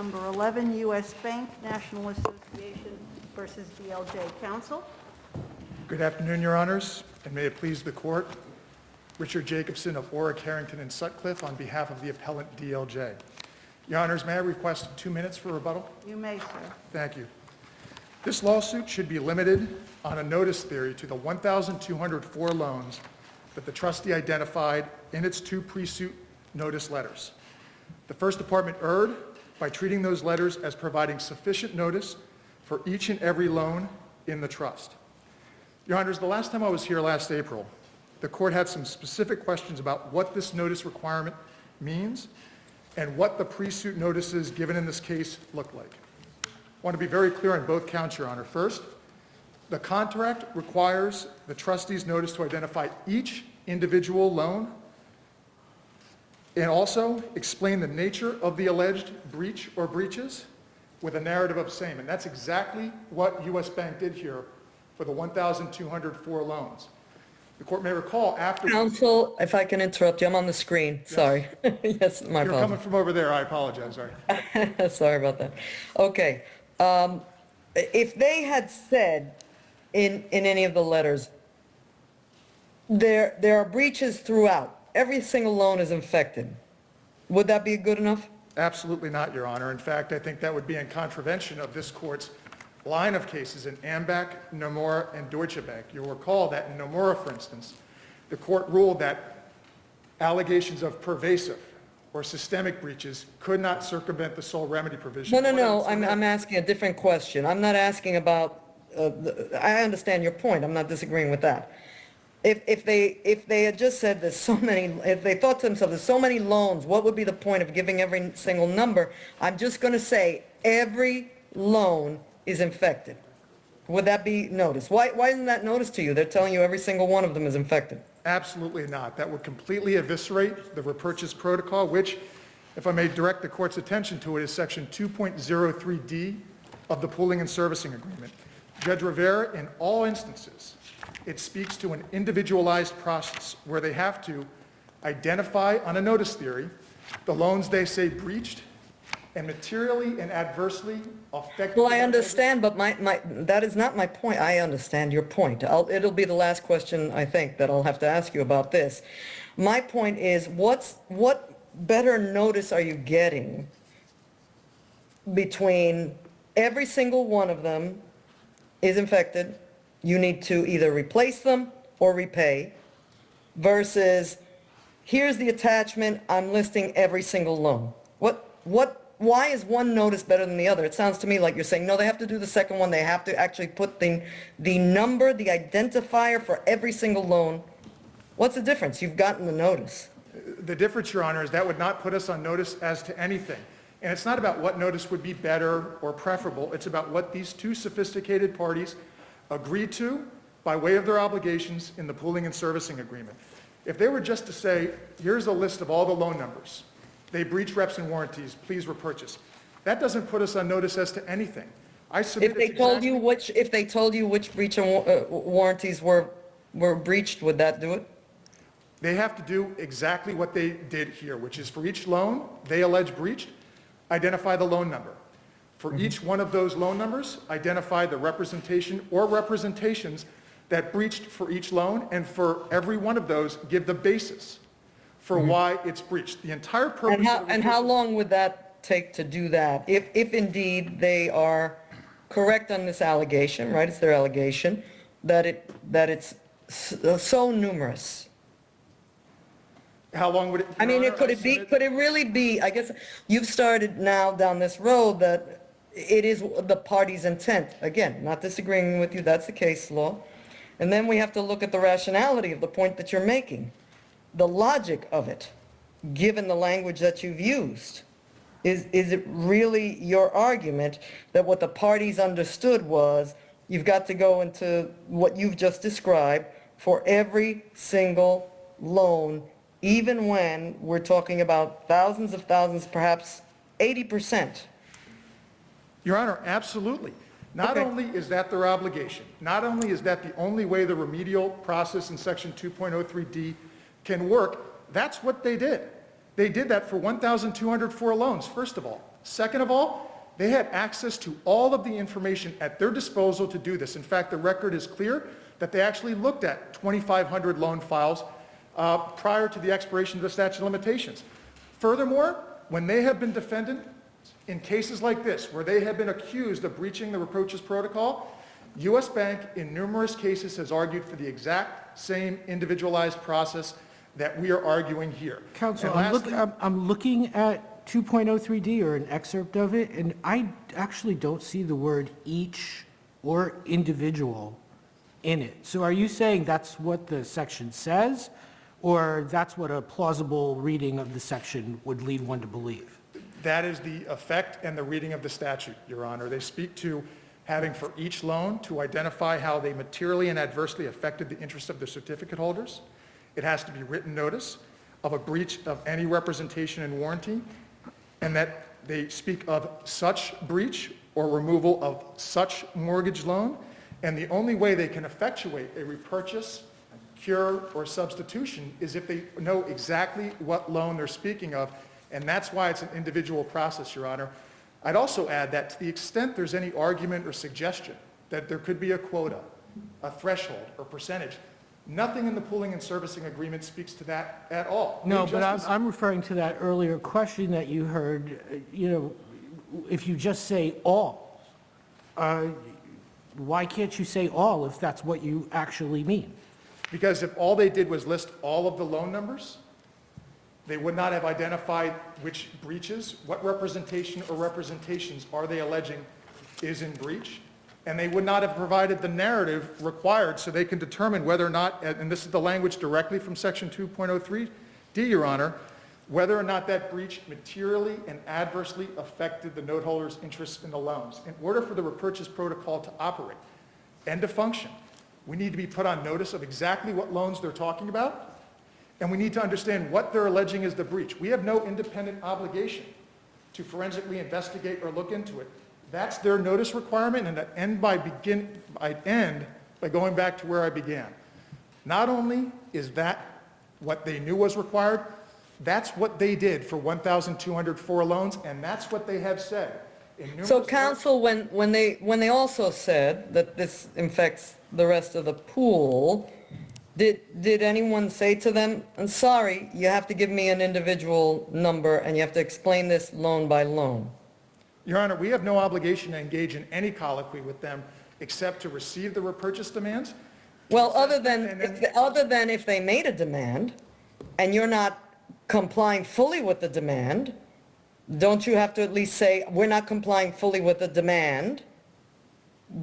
number 11, U.S. Bank National Association versus DLJ. Counsel? Good afternoon, Your Honors, and may it please the Court. Richard Jacobson of Orrick, Harrington, and Sutcliffe on behalf of the appellant DLJ. Your Honors, may I request 2 minutes for rebuttal? You may, sir. Thank you. This lawsuit should be limited on a notice theory to the 1,204 loans that the trustee identified in its 2 pre-suit notice letters. The First Department erred by treating those letters as providing sufficient notice for each and every loan in the trust. Your Honors, the last time I was here last April, the Court had some specific questions about what this notice requirement means and what the pre-suit notices given in this case look like. I want to be very clear on both counts, Your Honor. First, the contract requires the trustee's notice to identify each individual loan and also explain the nature of the alleged breach or breaches with a narrative of same. And that's exactly what U.S. Bank did here for the 1,204 loans. The Court may recall after... Counsel, if I can interrupt you, I'm on the screen. Yes. Sorry. Yes, my You're apologies. coming from over there. I apologize. Sorry. Sorry about that. Okay. If they had said in any of the letters, there are breaches throughout, every single loan is infected, would that be good enough? Absolutely not, Your Honor. In fact, I think that would be in contravention of this Court's line of cases in Ambac, Nomura, and Deutsche Bank. You'll recall that in Nomura, for instance, the Court ruled that allegations of pervasive or systemic breaches could not circumvent the sole remedy provision. No. I'm asking a different question. I'm not asking about, I understand your point. I'm not disagreeing with that. If they had just said there's so many, if they thought to themselves, there's so many loans, what would be the point of giving every single number? I'm just going to say every loan is infected. Would that be noticed? Why isn't that noticed to you? They're telling you every single one of them is infected. Absolutely not. That would completely eviscerate the repurchase protocol, which, if I may direct the Court's attention to it, is Section 2.03D of the Pooling and Servicing Agreement. Judge Rivera, in all instances, it speaks to an individualized process where they have to identify on a notice theory the loans they say breached and materially and adversely affected. Well, I understand, but that is not my point. I understand your point. It'll be the last question, I think, that I'll have to ask you about this. My point is, what better notice are you getting between every single one of them is infected, you need to either replace them or repay, versus here's the attachment, I'm listing every single loan. Why is one notice better than the other? It sounds to me like you're saying, no, they have to do the second one. They have to actually put the number, the identifier for every single loan. What's the difference? You've gotten the notice. The difference, Your Honor, is that would not put us on notice as to anything. And it's not about what notice would be better or preferable. It's about what these 2 sophisticated parties agreed to by way of their obligations in the pooling and servicing agreement. If they were just to say, here's a list of all the loan numbers, they breach reps and warranties, please repurchase, that doesn't put us on notice as to anything. If they told you which breach and warranties were breached, would that do it? They have to do exactly what they did here, which is for each loan they allege breached, identify the loan number. For each one of those loan numbers, identify the representation or representations that breached for each loan, and for every one of those, give the basis for why it's breached. The entire purpose And how long would that take to do that? If indeed they are correct on this allegation, right, it's their allegation, that it's so numerous. How long would it? I mean, could it really be, I guess you've started now down this road that it is the party's intent. Again, not disagreeing with you, that's the case law. And then we have to look at the rationality of the point that you're making. The logic of it, given the language that you've used. Is it really your argument that what the parties understood was you've got to go into what you've just described for every single loan, even when we're talking about thousands of thousands, perhaps 80%? Your Honor, absolutely. Not only is that their obligation, not only is that the only way the remedial process in Section 2.03D can work, that's what they did. They did that for 1,204 loans, first of all. Second of all, they had access to all of the information at their disposal to do this. In fact, the record is clear that they actually looked at 2,500 loan files prior to the expiration of the statute of limitations. Furthermore, when they have been defendant in cases like this, where they have been accused of breaching the reproaches protocol, U.S. Bank in numerous cases has argued for the exact same individualized process that we are arguing here. Counsel, And lastly, I'm looking at 2.03D or an excerpt of it, and I actually don't see the word each or individual in it. So are you saying that's what the section says, or that's what a plausible reading of the section would lead one to believe? that is the effect and the reading of the statute, Your Honor. They speak to having for each loan to identify how they materially and adversely affected the interests of the certificate holders. It has to be written notice of a breach of any representation and warranty, and that they speak of such breach or removal of such mortgage loan, and the only way they can effectuate a repurchase, cure, or substitution is if they know exactly what loan they're speaking of, and that's why it's an individual process, Your Honor. I'd also add that to the extent there's any argument or suggestion that there could be a quota, a threshold, or percentage, nothing in the pooling and servicing agreement speaks to that at all. No, They but just- I'm referring to that earlier question that you heard, if you just say all, why can't you say all if that's what you actually mean? Because if all they did was list all of the loan numbers, they would not have identified which breaches, what representation or representations are they alleging is in breach, and they would not have provided the narrative required so they can determine whether or not, and this is the language directly from Section 2.03D, Your Honor, whether or not that breach materially and adversely affected the note holder's interests in the loans. In order for the repurchase protocol to operate and to function, we need to be put on notice of exactly what loans they're talking about, and we need to understand what they're alleging is the breach. We have no independent obligation to forensically investigate or look into it. That's their notice requirement, and I'd end by going back to where I began. Not only is that what they knew was required, that's what they did for 1,204 loans, and that's what they have said. In So numerous- counsel, when they also said that this infects the rest of the pool, did anyone say to them, I'm sorry, you have to give me an individual number and you have to explain this loan by loan? Your Honor, we have no obligation to engage in any colloquy with them except to receive the repurchase demands. Well, other than if they made a demand and you're not complying fully with the demand, don't you have to at least say, we're not complying fully with the demand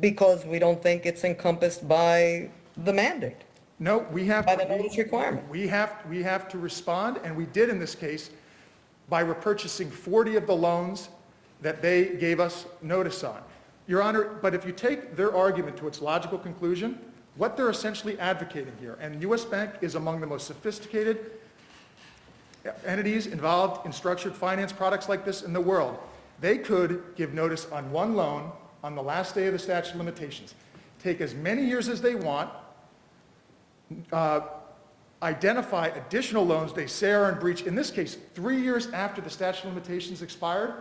because we don't think it's encompassed by the mandate, No, we have. by the notice requirement? We have to respond, and we did in this case by repurchasing 40 of the loans that they gave us notice on. Your Honor, but if you take their argument to its logical conclusion, what they're essentially advocating here, and U.S. Bank is among the most sophisticated entities involved in structured finance products like this in the world, they could give notice on one loan on the last day of the statute of limitations, take as many years as they want, identify additional loans they say are in breach, in this case, 3 years after the statute of limitations expired,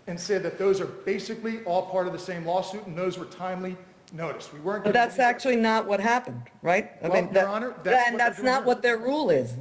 and say that those are basically all part of the same lawsuit and those were timely notice. We weren't. But that's actually not what happened, right? I Well, mean, Your Honor, that's what and that's they're doing not here. what their rule is.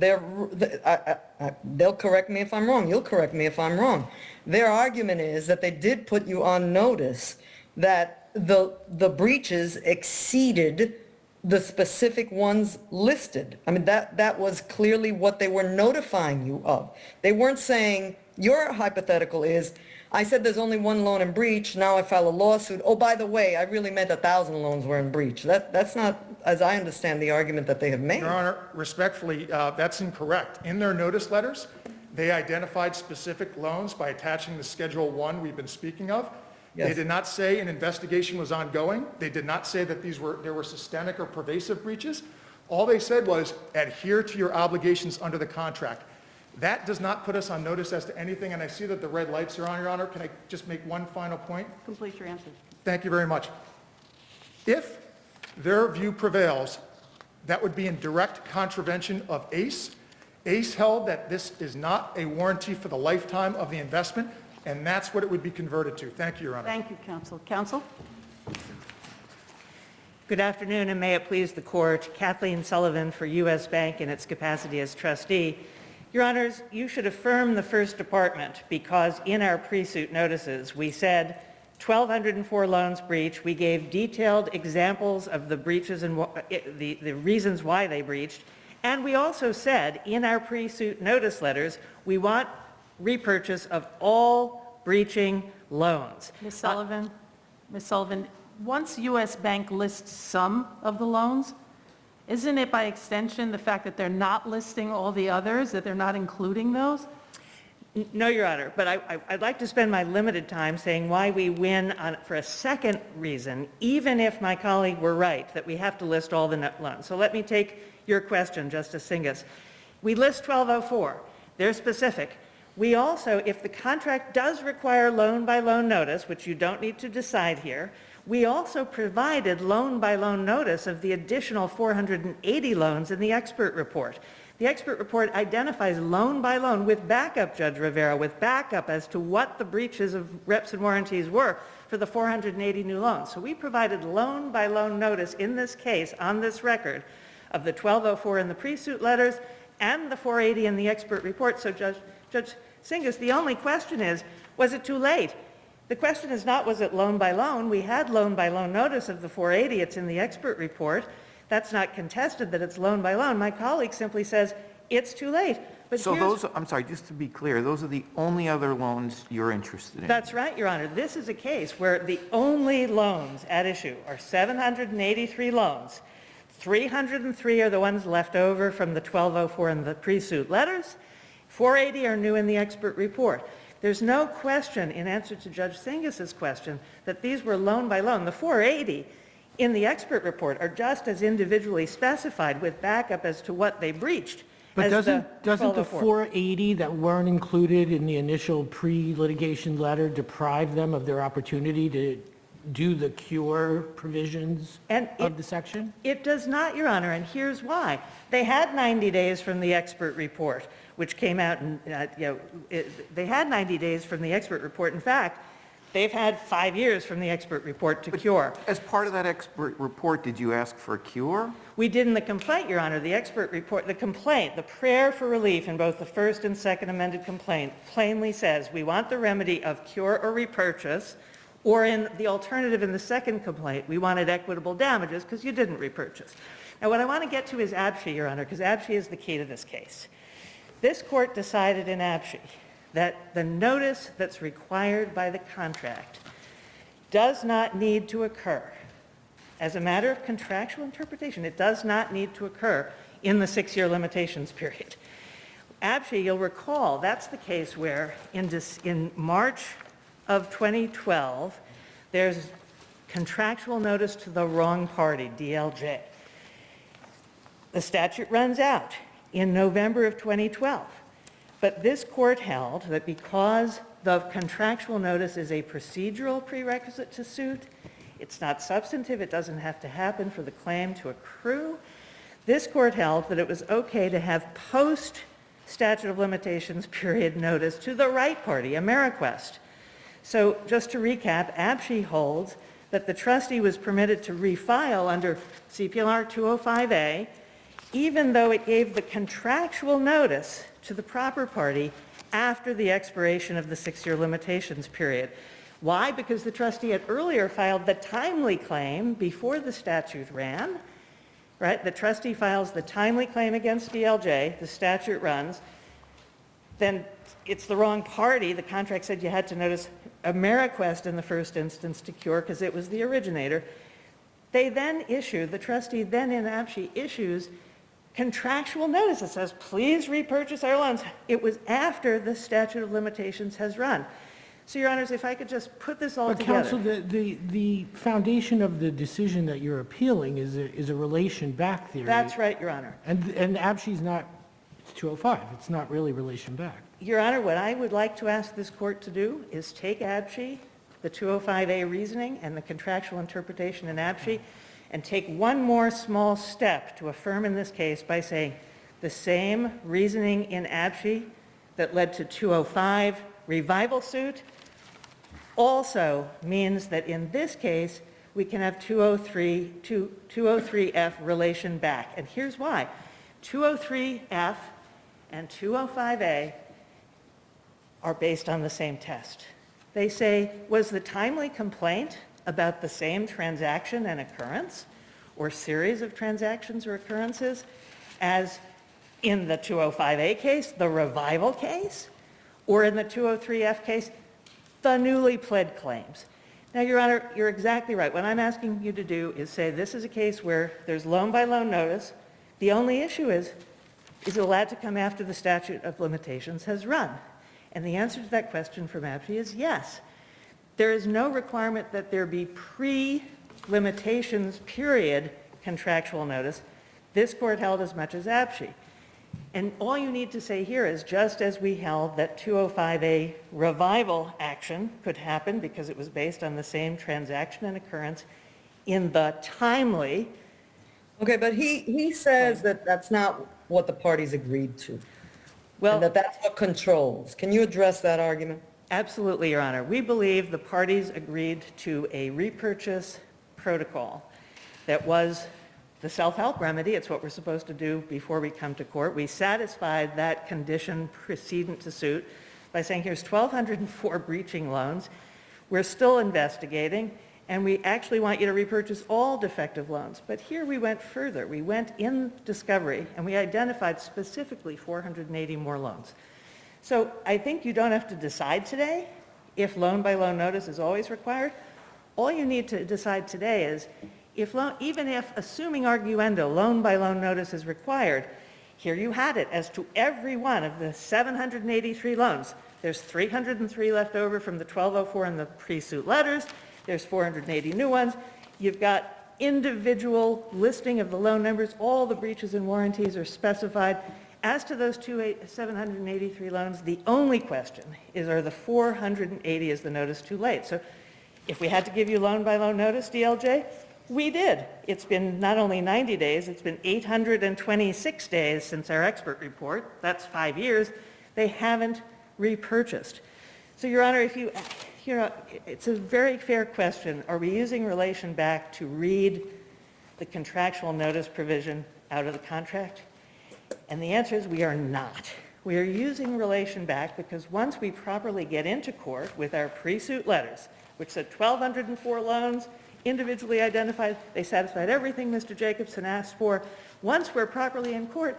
They'll correct me if I'm wrong, you'll correct me if I'm wrong. Their argument is that they did put you on notice that the breaches exceeded the specific ones listed. I mean, that was clearly what they were notifying you of. They weren't saying, your hypothetical is, I said there's only one loan in breach, now I file a lawsuit. Oh, by the way, I really meant 1,000 loans were in breach. That's not, as I understand, the argument that they have made. Your Honor, respectfully, that's incorrect. In their notice letters, they identified specific loans by attaching the Schedule 1 we've been speaking of. They Yes. did not say an investigation was ongoing. They did not say that there were systemic or pervasive breaches. All they said was adhere to your obligations under the contract. That does not put us on notice as to anything, and I see that the red lights are on, Your Honor. Can I just make one final point? Complete your answer. Thank you very much. If their view prevails, that would be in direct contravention of ACE. ACE held that this is not a warranty for the lifetime of the investment, and that's what it would be converted to. Thank you, Your Honor. Thank you, counsel. Counsel? Good afternoon, and may it please the court. Kathleen Sullivan for U.S. Bank in its capacity as trustee. Your Honors, you should affirm the First Department because in our pre-suit notices, we said 1,204 loans breached. We gave detailed examples of the breaches and the reasons why they breached. And we also said in our pre-suit notice letters, we want repurchase of all breaching loans. Ms. Sullivan? Ms. Sullivan, once U.S. Bank lists some of the loans, isn't it by extension the fact that they're not listing all the others, that they're not including those? No, Your Honor, but I'd like to spend my limited time saying why we win for a second reason, even if my colleague were right, that we have to list all the loans. So let me take your question, Justice Singas. We list 1204. They're specific. We also, if the contract does require loan-by-loan notice, which you don't need to decide here, we also provided loan-by-loan notice of the additional 480 loans in the expert report. The expert report identifies loan by loan with backup, Judge Rivera, with backup as to what the breaches of reps and warranties were for the 480 new loans. So we provided loan-by-loan notice in this case, on this record, of the 1204 in the pre-suit letters and the 480 in the expert report. So Judge Singas, the only question is, was it too late? The question is not, was it loan by loan? We had loan by loan notice of the 480. It's in the expert report. That's not contested that it's loan by loan. My colleague simply says, it's too late. But So here's- those, I'm sorry, just to be clear, those are the only other loans you're interested in? That's right, Your Honor. This is a case where the only loans at issue are 783 loans. 303 are the ones left over from the 1204 in the pre-suit letters. 480 are new in the expert report. There's no question, in answer to Judge Singas's question, that these were loan by loan. The 480 in the expert report are just as individually specified with backup as to what they breached. But as doesn't the 1204. 480 that weren't included in the initial pre-litigation letter deprive them of their opportunity to do the cure provisions And of the section? It does not, Your Honor, and here's why. They had 90 days from the expert report, which came out, and they had 90 days from the expert report. In fact, they've had 5 years from the expert report to cure. As part of that expert report, did you ask for a cure? We did in the complaint, Your Honor. The expert report, the complaint, the prayer for relief in both the first and second amended complaint plainly says we want the remedy of cure or repurchase, or in the alternative in the second complaint, we wanted equitable damages because you didn't repurchase. Now, what I want to get to is ABSHE, Your Honor, because ABSHE is the key to this case. This court decided in ABSHE that the notice that's required by the contract does not need to occur. As a matter of contractual interpretation, it does not need to occur in the 6-year limitations period. ABSHE, you'll recall, that's the case where in March of 2012, there's contractual notice to the wrong party, DLJ. The statute runs out in November of 2012. But this court held that because the contractual notice is a procedural prerequisite to suit, it's not substantive, it doesn't have to happen for the claim to accrue. This court held that it was okay to have post-statute of limitations period notice to the right party, AmeriQuest. So just to recap, ABSHE holds that the trustee was permitted to refile under CPLR 205A, even though it gave the contractual notice to the proper party after the expiration of the 6-year limitations period. Why? Because the trustee had earlier filed the timely claim before the statute ran, right? The trustee files the timely claim against DLJ, the statute runs, then it's the wrong party. The contract said you had to notice AmeriQuest in the first instance to cure because it was the originator. They then issue, the trustee then in ABSHE issues contractual notice that says, please repurchase our loans. It was after the statute of limitations has run. So, Your Honors, if I could just put this all But together. counsel, the foundation of the decision that you're appealing is a relation back theory. That's right, Your Honor. And ABSHE's not, it's 205, it's not really relation back. Your Honor, what I would like to ask this court to do is take ABSHE, the 205A reasoning, and the contractual interpretation in ABSHE, and take one more small step to affirm in this case by saying the same reasoning in ABSHE that led to 205 revival suit also means that in this case, we can have 203F relation back. And here's why. 203F and 205A are based on the same test. They say, was the timely complaint about the same transaction and occurrence or series of transactions or occurrences as in the 205A case, the revival case, or in the 203F case, the newly pled claims? Now, Your Honor, you're exactly right. What I'm asking you to do is say this is a case where there's loan-by-loan notice. The only issue is it allowed to come after the statute of limitations has run? And the answer to that question from APSI is yes. There is no requirement that there be pre-limitations period contractual notice. This court held as much as APSI. And all you need to say here is just as we held that 205A revival action could happen because it was based on the same transaction and occurrence in the timely. Okay, but he says that that's not what the parties agreed to, and Well, that that's what controls. Can you address that argument? absolutely, Your Honor. We believe the parties agreed to a repurchase protocol that was the self-help remedy. It's what we're supposed to do before we come to court. We satisfied that condition precedent to suit by saying here's 1,204 breaching loans. We're still investigating, and we actually want you to repurchase all defective loans. But here we went further. We went in discovery, and we identified specifically 480 more loans. So I think you don't have to decide today if loan-by-loan notice is always required. All you need to decide today is even if, assuming arguendo, loan-by-loan notice is required, here you had it as to every one of the 783 loans. There's 303 left over from the 1204 and the pre-suit letters. There's 480 new ones. You've got individual listing of the loan numbers. All the breaches and warranties are specified. As to those 783 loans, the only question is, are the 480, is the notice too late? So if we had to give you loan-by-loan notice, DLJ, we did. It's been not only 90 days, it's been 826 days since our expert report. That's 5 years. They haven't repurchased. So, Your Honor, if you know, it's a very fair question. Are we using relation back to read the contractual notice provision out of the contract? And the answer is we are not. We are using relation back because once we properly get into court with our pre-suit letters, which said 1,204 loans, individually identified, they satisfied everything Mr. Jacobson asked for. Once we're properly in court,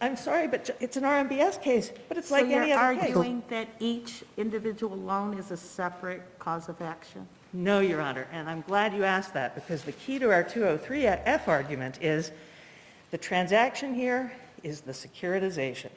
I'm sorry, but it's an RMBS case, but it's like any other So case. you're arguing that each individual loan is a separate cause of action? No, Your Honor, and I'm glad you asked that because the key to our 203F argument is the transaction here is the securitization.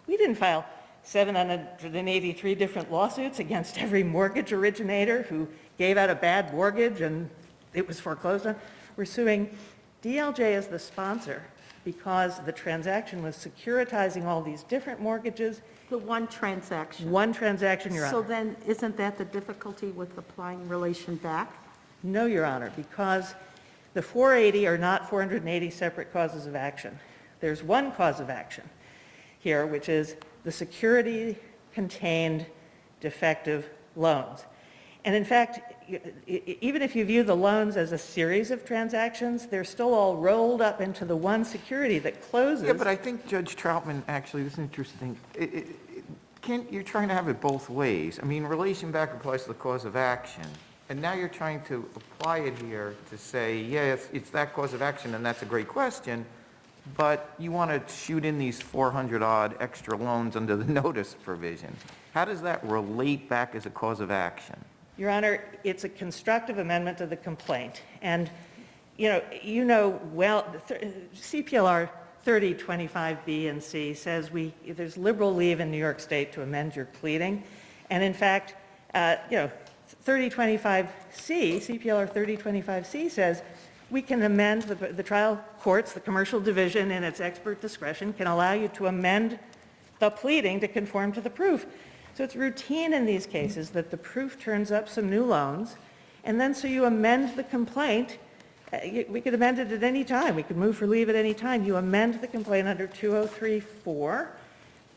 We didn't file 783 different lawsuits against every mortgage originator who gave out a bad mortgage and it was foreclosed on. We're suing DLJ as the sponsor because the transaction was securitizing all these different mortgages. The one transaction? One transaction, Your Honor. So then, isn't that the difficulty with applying relation back? No, Your Honor, because the 480 are not 480 separate causes of action. There's one cause of action here, which is the security-contained defective loans. And in fact, even if you view the loans as a series of transactions, they're still all rolled up into the one security that closes. Yeah, but I think Judge Troutman, actually, this is interesting. You're trying to have it both ways. I mean, relation back applies to the cause of action, and now you're trying to apply it here to say, yeah, it's that cause of action, and that's a great question, but you want to shoot in these 400-odd extra loans under the notice provision. How does that relate back as a cause of action? Your Honor, it's a constructive amendment to the complaint. And, you know well, CPLR 3025B and C says there's liberal leave in New York State to amend your pleading. And in fact, 3025C, CPLR 3025C says we can amend, the trial courts, the commercial division in its expert discretion can allow you to amend the pleading to conform to the proof. So it's routine in these cases that the proof turns up some new loans, and then so you amend the complaint. We could amend it at any time. We could move for leave at any time. You amend the complaint under 203-4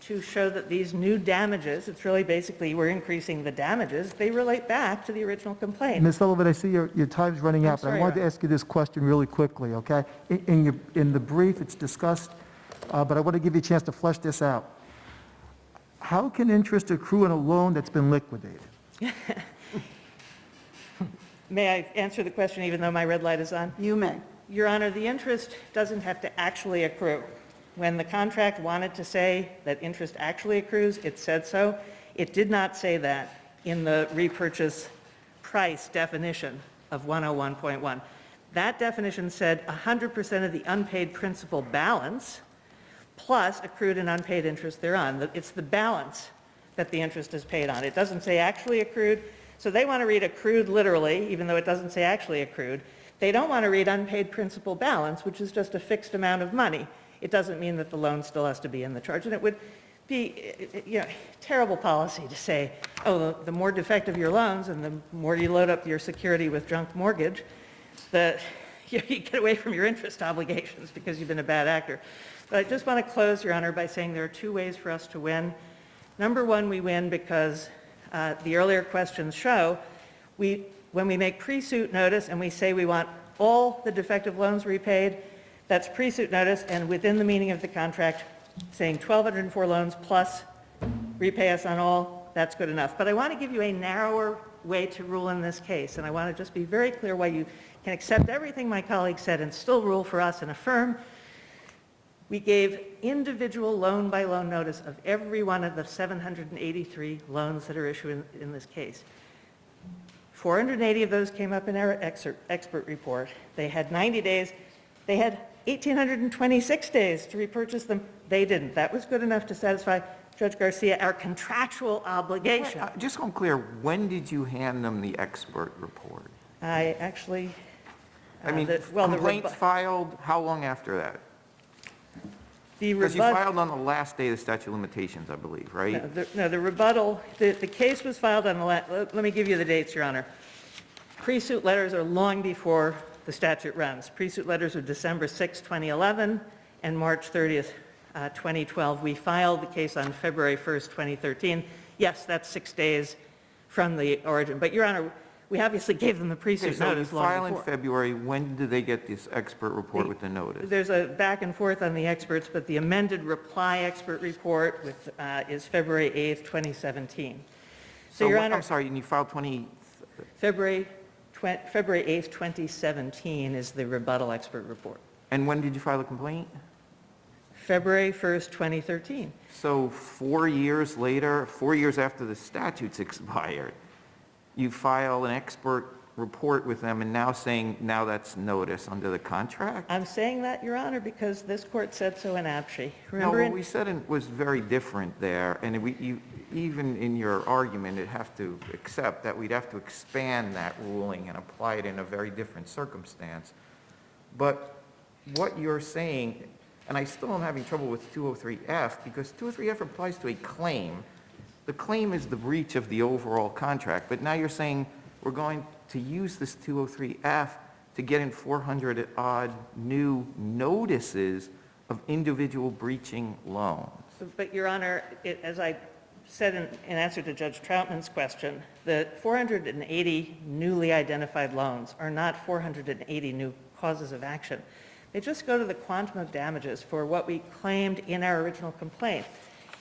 to show that these new damages, it's really basically we're increasing the damages, they relate back to the original complaint. Ms. Sullivan, I see your time's running I'm out, but I sorry, wanted to Ron. ask you this question really quickly, okay? In the brief, it's discussed, but I want to give you a chance to flesh this out. How can interest accrue on a loan that's been liquidated? May I answer the question even though my red light is on? You may. Your Honor, the interest doesn't have to actually accrue. When the contract wanted to say that interest actually accrues, it said so. It did not say that in the repurchase price definition of 101.1. That definition said 100% of the unpaid principal balance plus accrued and unpaid interest thereon. It's the balance that the interest is paid on. It doesn't say actually accrued. So they want to read accrued literally, even though it doesn't say actually accrued. They don't want to read unpaid principal balance, which is just a fixed amount of money. It doesn't mean that the loan still has to be in the charge. And it would be, terrible policy to say, oh, the more defective your loans and the more you load up your security with junk mortgage, that you get away from your interest obligations because you've been a bad actor. But I just want to close, Your Honor, by saying there are two ways for us to win. Number one, we win because the earlier questions show when we make pre-suit notice and we say we want all the defective loans repaid, that's pre-suit notice and within the meaning of the contract, saying 1,204 loans plus repay us on all, that's good enough. But I want to give you a narrower way to rule in this case, and I want to just be very clear why you can accept everything my colleague said and still rule for us and affirm. We gave individual loan-by-loan notice of every one of the 783 loans that are issued in this case. 480 of those came up in our expert report. They had 90 days. They had 1,826 days to repurchase them. They didn't. That was good enough to satisfy, Judge Garcia, our contractual obligation. Just so I'm clear, when did you hand them the expert report? I actually, I mean, complaint filed, how long after that? Because you filed on the last day of the statute of limitations, I believe, right? the rebuttal, the case was filed on the, let me give you the dates, Your Honor. Pre-suit letters are long before the statute runs. Pre-suit letters are December 6, 2011, and March 30th, 2012. We filed the case on February 1st, 2013. Yes, that's 6 days from the origin. But, Your Honor, we obviously gave them the Okay, pre-suit so you notice long file in before. February, when do they get this expert report with the notice? There's a back and forth on the experts, but the amended reply expert report with, is February 8th, 2017. So, Your Honor, I'm sorry, and you filed February 8th, 2017 is the rebuttal expert report. and when did you file the complaint? February 1st, 2013. So 4 years later, 4 years after the statute's expired, you file an expert report with them and now saying, now that's notice under the contract? I'm saying that, Your Honor, because this court said so in APSHI. No, Remember, what we said was very different there, and even in your argument, it'd have to accept that we'd have to expand that ruling and apply it in a very different circumstance. But what you're saying, and I still am having trouble with 203F, because 203F applies to a claim. The claim is the breach of the overall contract, but now you're saying we're going to use this 203F to get in 400-odd new notices of individual breaching loans. but Your Honor, as I said in answer to Judge Troutman's question, the 480 newly identified loans are not 480 new causes of action. They just go to the quantum of damages for what we claimed in our original complaint.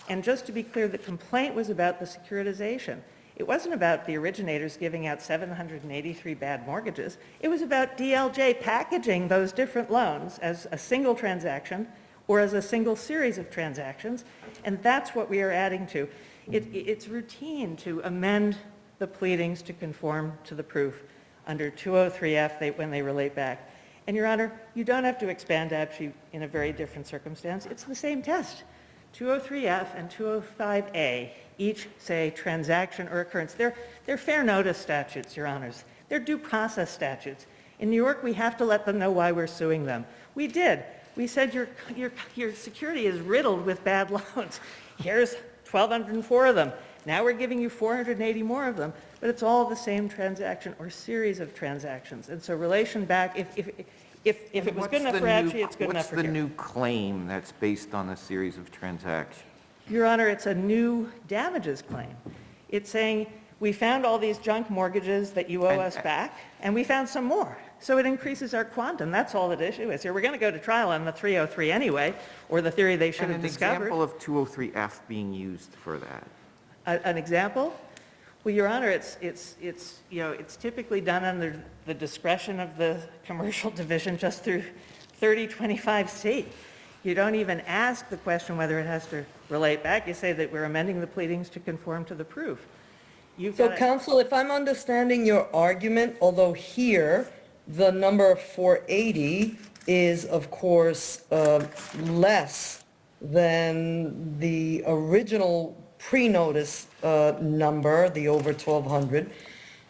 And just to be clear, the complaint was about the securitization. It wasn't about the originators giving out 783 bad mortgages. It was about DLJ packaging those different loans as a single transaction or as a single series of transactions, and that's what we are adding to. It's routine to amend the pleadings to conform to the proof under 203F when they relate back. And, Your Honor, you don't have to expand APSHI in a very different circumstance. It's the same test. 203F and 205A each say transaction or occurrence. They're fair notice statutes, Your Honors. They're due process statutes. In New York, we have to let them know why we're suing them. We did. We said your security is riddled with bad loans. Here's 1,204 of them. Now we're giving you 480 more of them, but it's all the same transaction or series of transactions. And so relation back, if it was good enough for APSHI, it's good enough for What's the here. new claim that's based on a series of transactions? Your Honor, it's a new damages claim. It's saying, we found all these junk mortgages that you owe us back, and we found some more. So it increases our quantum. That's all the issue is here. We're going to go to trial on the 303 anyway, or the theory they should And have an discovered. example of 203F being used for that. An example? Well, Your Honor, it's typically done under the discretion of the commercial division just through 3025C. You don't even ask the question whether it has to relate back. You say that we're amending the pleadings to conform to the proof. You've So got to- counsel, if I'm understanding your argument, although here, the number 480 is, of course, less than the original pre-notice number, the over 1,200.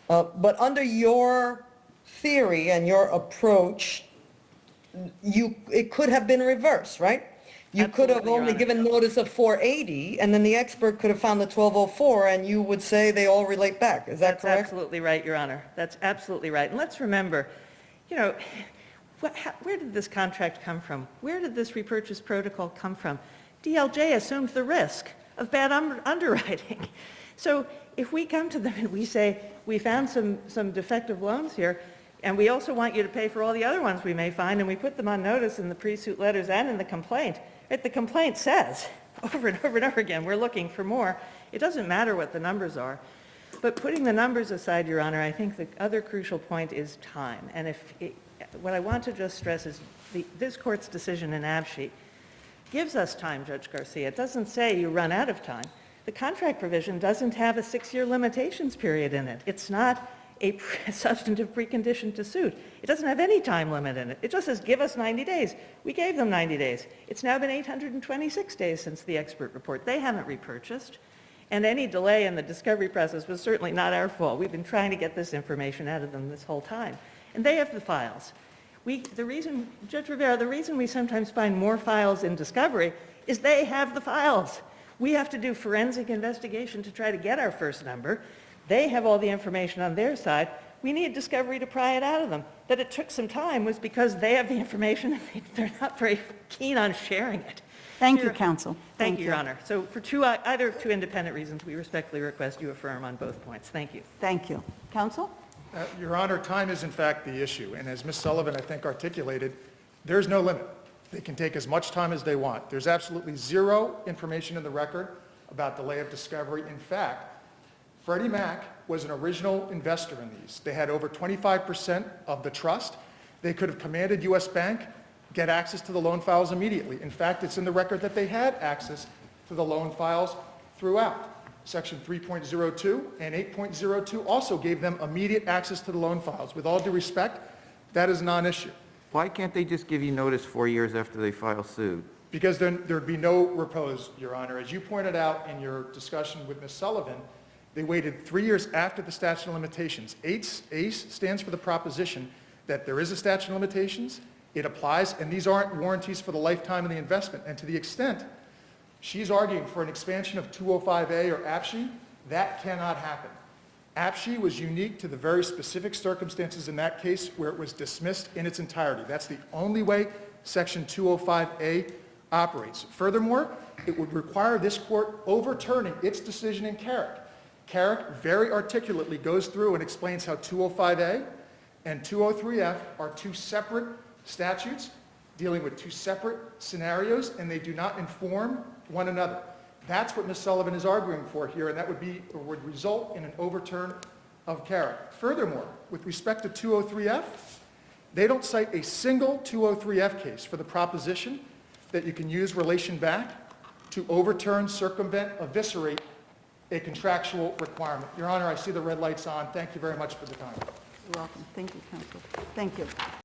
But under your theory and your approach, it could have been reversed, right? You could have Absolutely, Your only Honor. given notice of 480, and then the expert could have found the 1204, and you would say they all relate back. Is that That's correct? absolutely right, Your Honor. That's absolutely right. And let's remember, where did this contract come from? Where did this repurchase protocol come from? DLJ assumed the risk of bad underwriting. So if we come to them and we say, we found some defective loans here, and we also want you to pay for all the other ones we may find, and we put them on notice in the pre-suit letters and in the complaint, the complaint says over and over and over again, we're looking for more. It doesn't matter what the numbers are. But putting the numbers aside, Your Honor, I think the other crucial point is time. And what I want to just stress is this court's decision in ABSHE gives us time, Judge Garcia. It doesn't say you run out of time. The contract provision doesn't have a 6-year limitations period in it. It's not a substantive precondition to suit. It doesn't have any time limit in it. It just says, give us 90 days. We gave them 90 days. It's now been 826 days since the expert report. They haven't repurchased. And any delay in the discovery process was certainly not our fault. We've been trying to get this information out of them this whole time. And they have the files. Judge Rivera, the reason we sometimes find more files in discovery is they have the files. We have to do forensic investigation to try to get our first number. They have all the information on their side. We need discovery to pry it out of them. That it took some time was because they have the information and they're not very keen on sharing it. Thank you, counsel. Thank you, Your Honor. So for either of two independent reasons, we respectfully request you affirm on both points. Thank you. Thank you. Counsel? Your Honor, time is in fact the issue, and as Ms. Sullivan, I think, articulated, there's no limit. They can take as much time as they want. There's absolutely zero information in the record about delay of discovery. In fact, Freddie Mac was an original investor in these. They had over 25% of the trust. They could have commanded U.S. Bank get access to the loan files immediately. In fact, it's in the record that they had access to the loan files throughout. Section 3.02 and 8.02 also gave them immediate access to the loan files. With all due respect, that is a non-issue. Why can't they just give you notice 4 years after they file suit? Because then there'd be no repose, Your Honor. As you pointed out in your discussion with Ms. Sullivan, they waited 3 years after the statute of limitations. ACE stands for the proposition that there is a statute of limitations, it applies, and these aren't warranties for the lifetime of the investment. And to the extent she's arguing for an expansion of 205A or APSHE, that cannot happen. APSHE was unique to the very specific circumstances in that case where it was dismissed in its entirety. That's the only way Section 205A operates. Furthermore, it would require this court overturning its decision in Carrick. Carrick very articulately goes through and explains how 205A and 203F are two separate statutes dealing with two separate scenarios, and they do not inform one another. That's what Ms. Sullivan is arguing for here, and that would result in an overturn of Carrick. Furthermore, with respect to 203F, they don't cite a single 203F case for the proposition that you can use relation back to overturn, circumvent, eviscerate a contractual requirement. Your Honor, I see the red light's on. Thank you very much for the time. You're welcome. Thank you, counsel. Thank you.